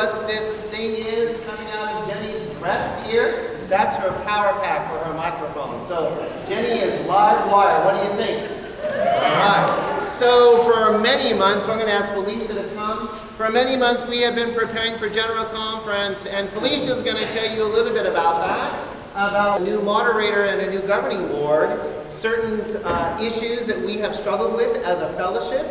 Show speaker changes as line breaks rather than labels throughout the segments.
what this thing is coming out of Jenny's dress here? That's her power pack for her microphone. So Jenny is live wire. What do you think? All right. So for many months, I'm going to ask Felicia to come. For many months, we have been preparing for General Conference, and Felicia is going to tell you a little bit about that, about a new moderator and a new governing board, certain issues that we have struggled with as a fellowship.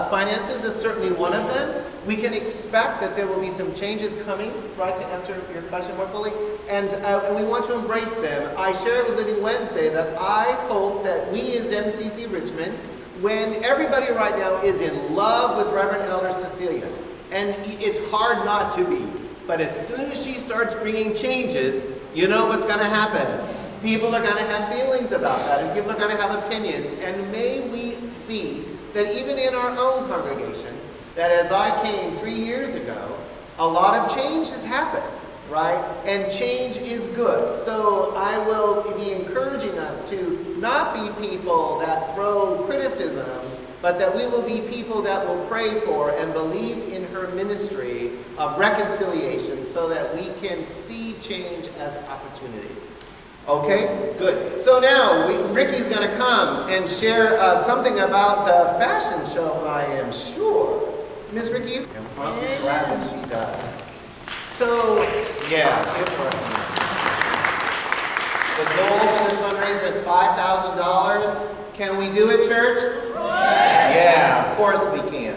Finances is certainly one of them. We can expect that there will be some changes coming, right, to answer your question more fully, and we want to embrace them. I shared with Living Wednesday that I hope that we as MCC Richmond, when everybody right now is in love with Reverend Elder Cecilia, and it's hard not to be, but as soon as she starts bringing changes, you know what's going to happen. People are going to have feelings about that, and people are going to have opinions, and may we see that even in our own congregation, that as I came 3 years ago, a lot of change has happened, right? And change is good. So I will be encouraging us to not be people that throw criticism, but that we will be people that will pray for and believe in her ministry of reconciliation so that we can see change as opportunity. Okay, good. So now Ricky's going to come and share something about the fashion show, I am sure. Miss Ricky? I'm glad that she does. So, yeah, good for her. The goal for this fundraiser is $5,000. Can we do it, church? Yeah, of course we can.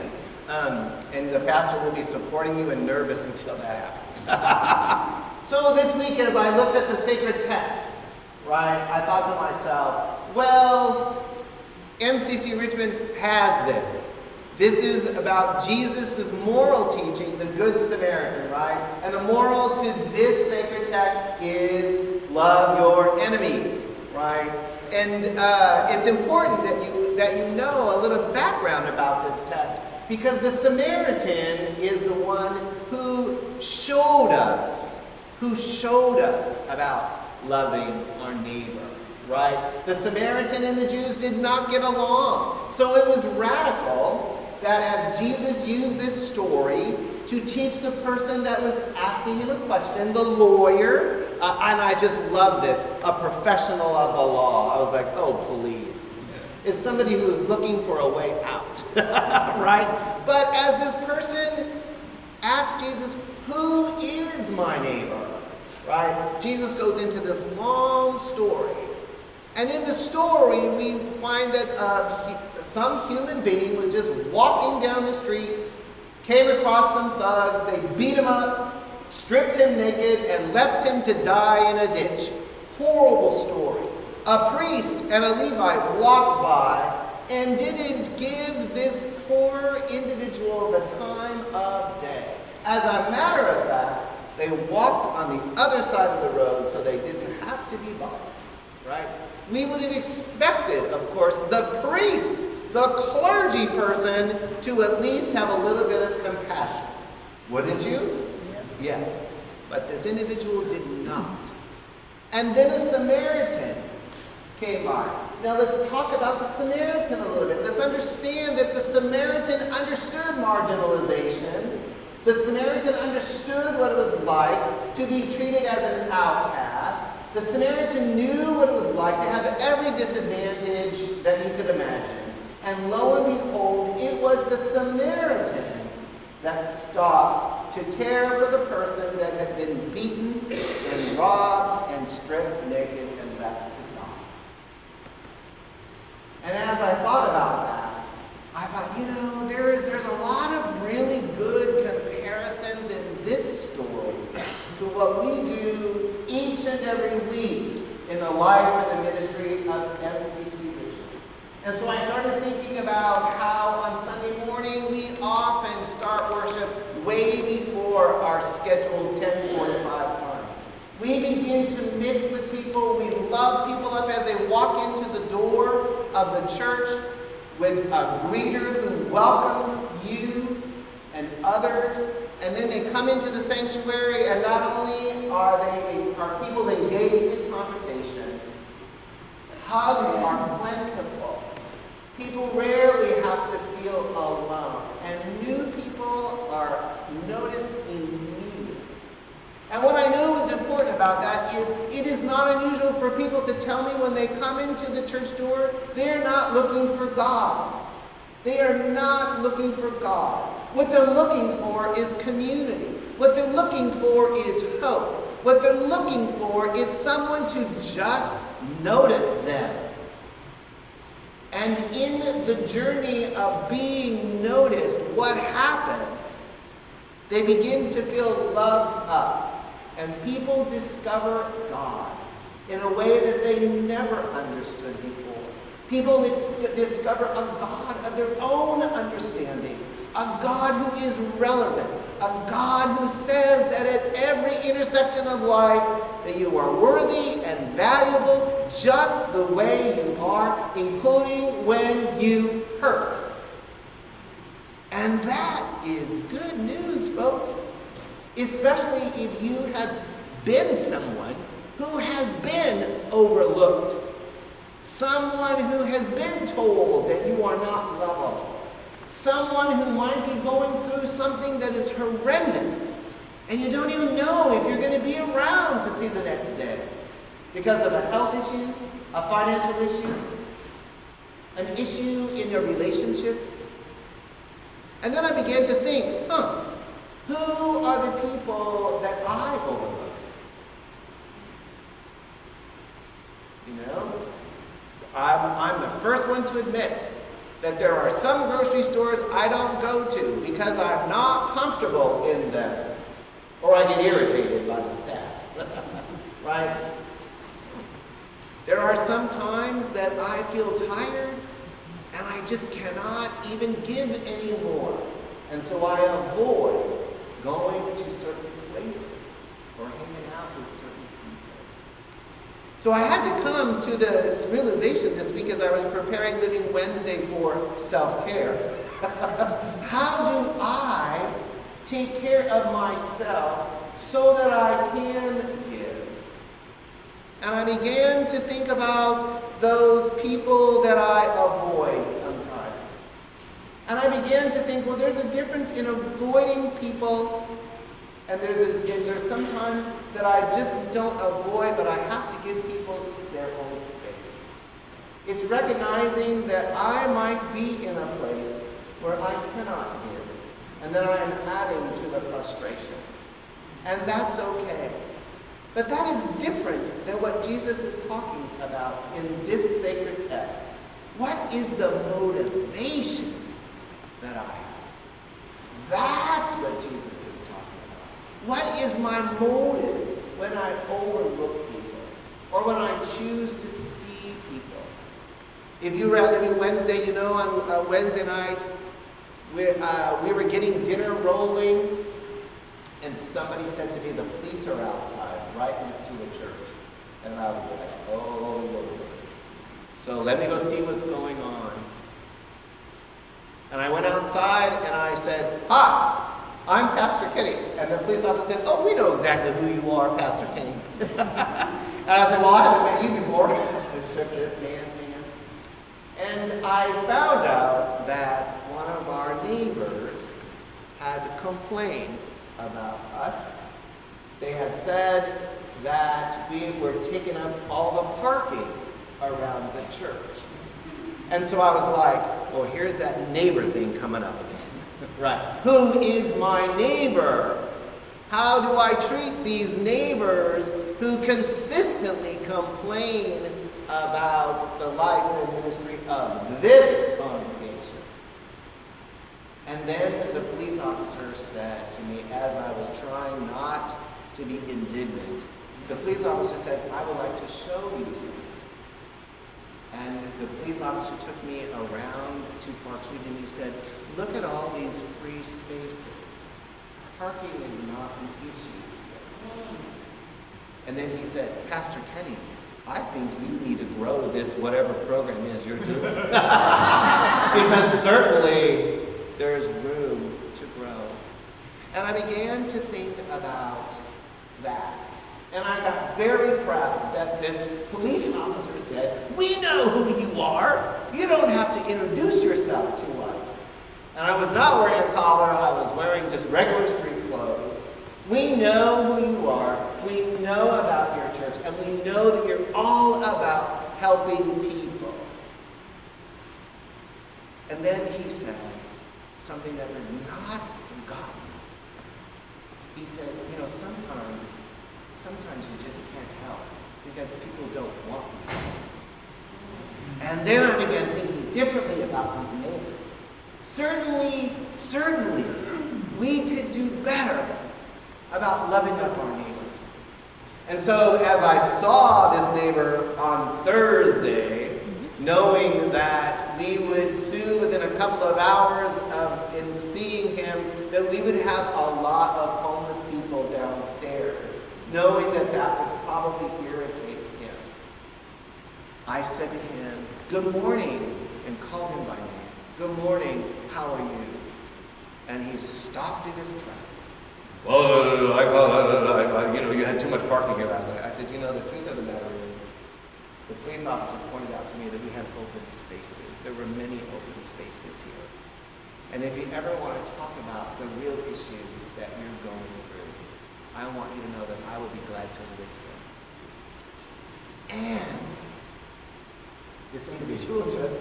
And the pastor will be supporting you and nervous until that happens. So this week, as I looked at the sacred text, right, I thought to myself, well, MCC Richmond has this. This is about Jesus' moral teaching, the Good Samaritan, right? And the moral to this sacred text is love your enemies, right? And it's important that you know a little background about this text, because the Samaritan is the one who showed us about loving our neighbor, right? The Samaritan and the Jews did not get along. So it was radical that as Jesus used this story to teach the person that was asking him a question, the lawyer, and I just love this, a professional of the law. I was like, oh, please. It's somebody who is looking for a way out, right? But as this person asked Jesus, who is my neighbor, right? Jesus goes into this long story. And in the story, we find that some human being was just walking down the street, came across some thugs, they beat him up, stripped him naked, and left him to die in a ditch. Horrible story. A priest and a Levite walked by and didn't give this poor individual the time of day. As a matter of fact, they walked on the other side of the road so they didn't have to be bothered, right? We would have expected, of course, the priest, the clergy person, to at least have a little bit of compassion. Wouldn't you? Yes. But this individual did not. And then a Samaritan came by. Now let's talk about the Samaritan a little bit. Let's understand that the Samaritan understood marginalization. The Samaritan understood what it was like to be treated as an outcast. The Samaritan knew what it was like to have every disadvantage that you could imagine. And lo and behold, it was the Samaritan that stopped to care for the person that had been beaten and robbed and stripped naked and left to die. And as I thought about that, I thought, there's a lot of really good comparisons in this story to what we do each and every week in the life and the ministry of MCC Richmond. And so I started thinking about how on Sunday morning we often start worship way before our scheduled 10:45 time. We begin to mix with people. We love people up as they walk into the door of the church with a greeter who welcomes you and others. And then they come into the sanctuary, and not only are people engaged in conversation, hugs are plentiful. People rarely have to feel alone. And new people are noticed immediately. about that is it is not unusual for people to tell me when they come into the church door, they're not looking for God. They are not looking for God. What they're looking for is community. What they're looking for is hope. What they're looking for is someone to just notice them. And in the journey of being noticed, what happens? They begin to feel loved up. And people discover God in a way that they never understood before. People discover a God of their own understanding. A God who is relevant. A God who says that at every intersection of life that you are worthy and valuable just the way you are, including when you hurt. And that is good news, folks. Especially if you have been someone who has been overlooked. Someone who has been told that you are not lovable. Someone who might be going through something that is horrendous. And you don't even know if you're going to be around to see the next day. Because of a health issue, a financial issue, an issue in your relationship. And then I began to think, who are the people that I overlook? You know? I'm the first one to admit that there are some grocery stores I don't go to because I'm not comfortable in them. Or I get irritated by the staff. Right? There are some times that I feel tired and I just cannot even give anymore. And so I avoid going to certain places or hanging out with certain people. So I had to come to the realization this week as I was preparing Living Wednesday for self-care. How do I take care of myself so that I can give? And I began to think about those people that I avoid sometimes. And I began to think, well, there's a difference in avoiding people, and there's sometimes that I just don't avoid, but I have to give people their own space. It's recognizing that I might be in a place where I cannot give, and that I am adding to the frustration. And that's okay. But that is different than what Jesus is talking about in this sacred text. What is the motivation that I have? That's what Jesus is talking about. What is my motive when I overlook people or when I choose to see people? If you were at Living Wednesday, you know on Wednesday night we were getting dinner rolling, and somebody said to me, the police are outside right next to the church. And I was like, oh Lord. So let me go see what's going on. And I went outside and I said, hi, I'm Pastor Kenny. And the police officer said, oh, we know exactly who you are, Pastor Kenny. And I said, well, I haven't met you before. I shook this man's hand. And I found out that one of our neighbors had complained about us. They had said that we were taking up all the parking around the church. And so I was like, well, here's that neighbor thing coming up again. Right. Who is my neighbor? How do I treat these neighbors who consistently complain about the life and ministry of this congregation? And then the police officer said to me, as I was trying not to be indignant, the police officer said, I would like to show you something. And the police officer took me around to Park Street and he said, look at all these free spaces. Parking is not an issue. And then he said, Pastor Kenny, I think you need to grow this whatever program is you're doing. Because certainly there's room to grow. And I began to think about that. And I got very proud that this police officer said, we know who you are. You don't have to introduce yourself to us. And I was not wearing a collar. I was wearing just regular street clothes. We know who you are. We know about your church, and we know that you're all about helping people. And then he said something that was not forgotten. He said, sometimes you just can't help because people don't want you. And then I began thinking differently about these neighbors. Certainly, we could do better about loving up our neighbors. And so as I saw this neighbor on Thursday, knowing that we would soon, within a couple of hours in seeing him, that we would have a lot of homeless people downstairs, knowing that that would probably irritate him, I said to him, "Good morning," and called him by name. "Good morning, how are you?" And he stopped in his tracks. "Well, you had too much parking here last night." I said, the truth of the matter is, the police officer pointed out to me that we have open spaces. There were many open spaces here. And if you ever want to talk about the real issues that you're going through, I want you to know that I will be glad to listen. And this individual just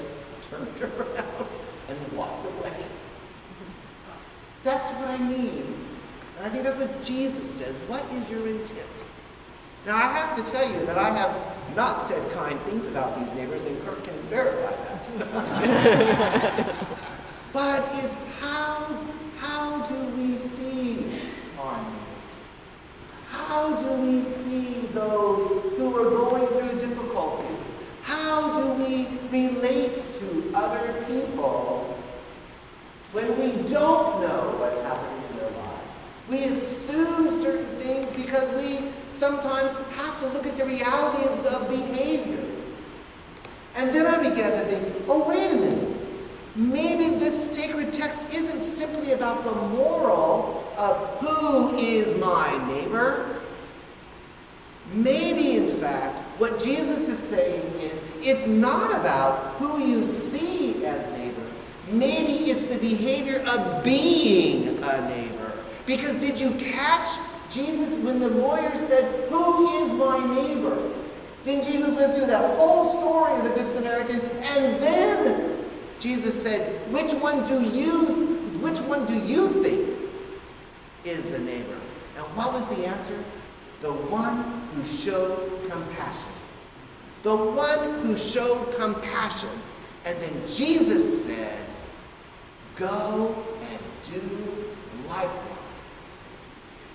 turned around and walked away. That's what I mean. And I think that's what Jesus says. What is your intent? Now, I have to tell you that I have not said kind things about these neighbors, and Kirk can verify that. But it's how do we see our neighbors? How do we see those who are going through difficulty? How do we relate to other people when we don't know what's happening in their lives? We assume certain things because we sometimes have to look at the reality of the behavior. And then I began to think, oh, wait a minute. Maybe this sacred text isn't simply about the moral of who is my neighbor. Maybe, in fact, what Jesus is saying is it's not about who you see as neighbor. Maybe it's the behavior of being a neighbor. Because did you catch Jesus when the lawyer said, "Who is my neighbor?" Then Jesus went through that whole story of the Good Samaritan, and then Jesus said, which one do you think is the neighbor? And what was the answer? The one who showed compassion. The one who showed compassion. And then Jesus said, "Go and do likewise."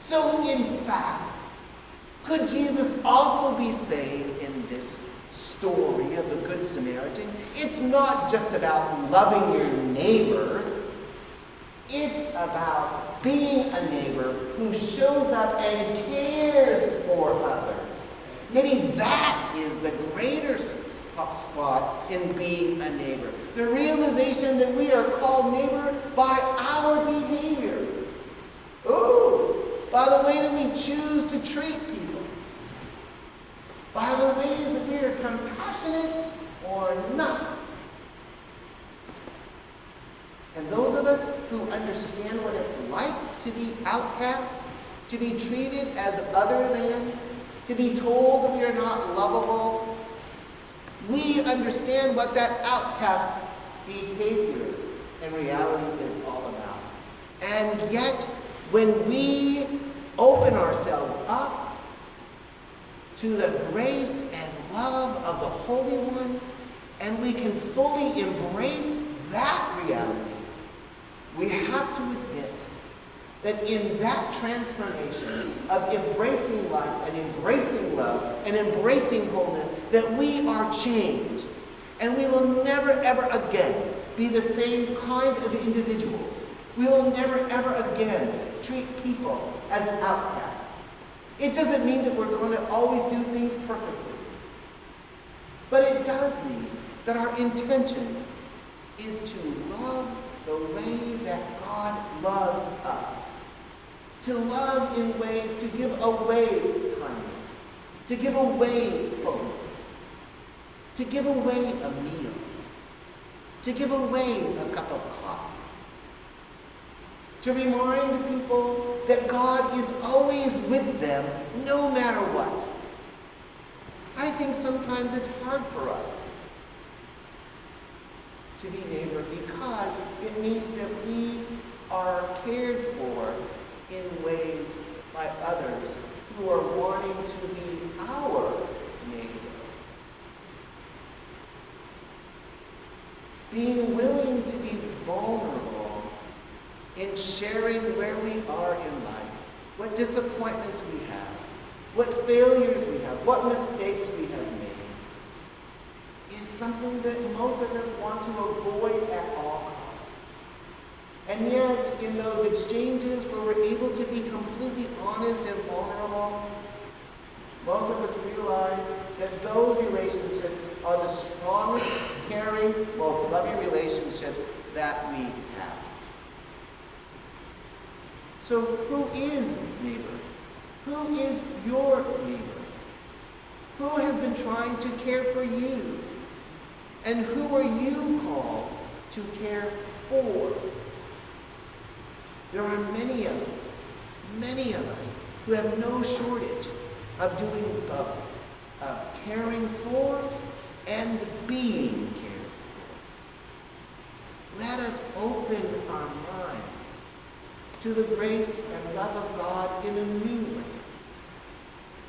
So, in fact, could Jesus also be saying in this story of the Good Samaritan, it's not just about loving your neighbors, it's about being a neighbor who shows up and cares for others. Maybe that is the greater spot in being a neighbor. The realization that we are called neighbor by our behavior. By the way that we choose to treat people. By the ways that we are compassionate or not. And those of us who understand what it's like to be outcast, to be treated as other than, to be told that we are not lovable, we understand what that outcast behavior in reality is all about. And yet, when we open ourselves up to the grace and love of the Holy One, and we can fully embrace that reality, we have to admit that in that transformation of embracing life and embracing love and embracing wholeness, that we are changed. And we will never, ever again be the same kind of individuals. We will never, ever again treat people as outcasts. It doesn't mean that we're going to always do things perfectly. But it does mean that our intention is to love the way that God loves us. To love in ways to give away kindness. To give away hope. To give away a meal. To give away a cup of coffee. To remind people that God is always with with them no matter what. I think sometimes it's hard for us to be neighbor because it means that we are cared for in ways by others who are wanting to be our neighbor. Being willing to be vulnerable in sharing where we are in life, what disappointments we have, what failures we have, what mistakes we have made, is something that most of us want to avoid at all costs. And yet, in those exchanges where we're able to be completely honest and vulnerable, most of us realize that those relationships are the strongest, caring, most loving relationships that we have. So who is neighbor? Who is your neighbor? Who has been trying to care for you? And who are you called to care for? There are many of us, who have no shortage of doing both, of caring for and being cared for. Let us open our minds to the grace and love of God in a new way,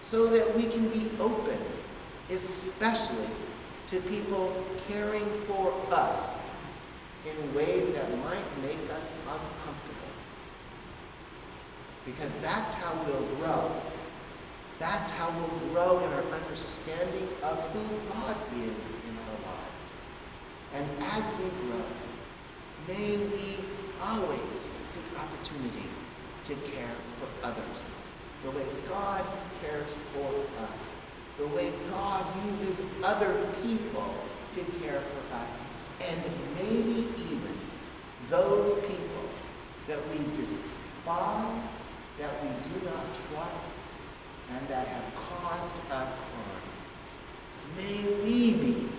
so that we can be open, especially to people caring for us in ways that might make us uncomfortable. Because that's how we'll grow. That's how we'll grow in our understanding of who God is in our lives. And as we grow, may we always seek opportunity to care for others, the way God cares for us, the way God uses other people to care for us, and maybe even those people that we despise, that we do not trust, and that have caused us harm. May we be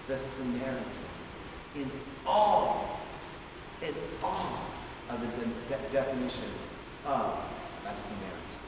the Samaritans in all of the definition of a Samaritan.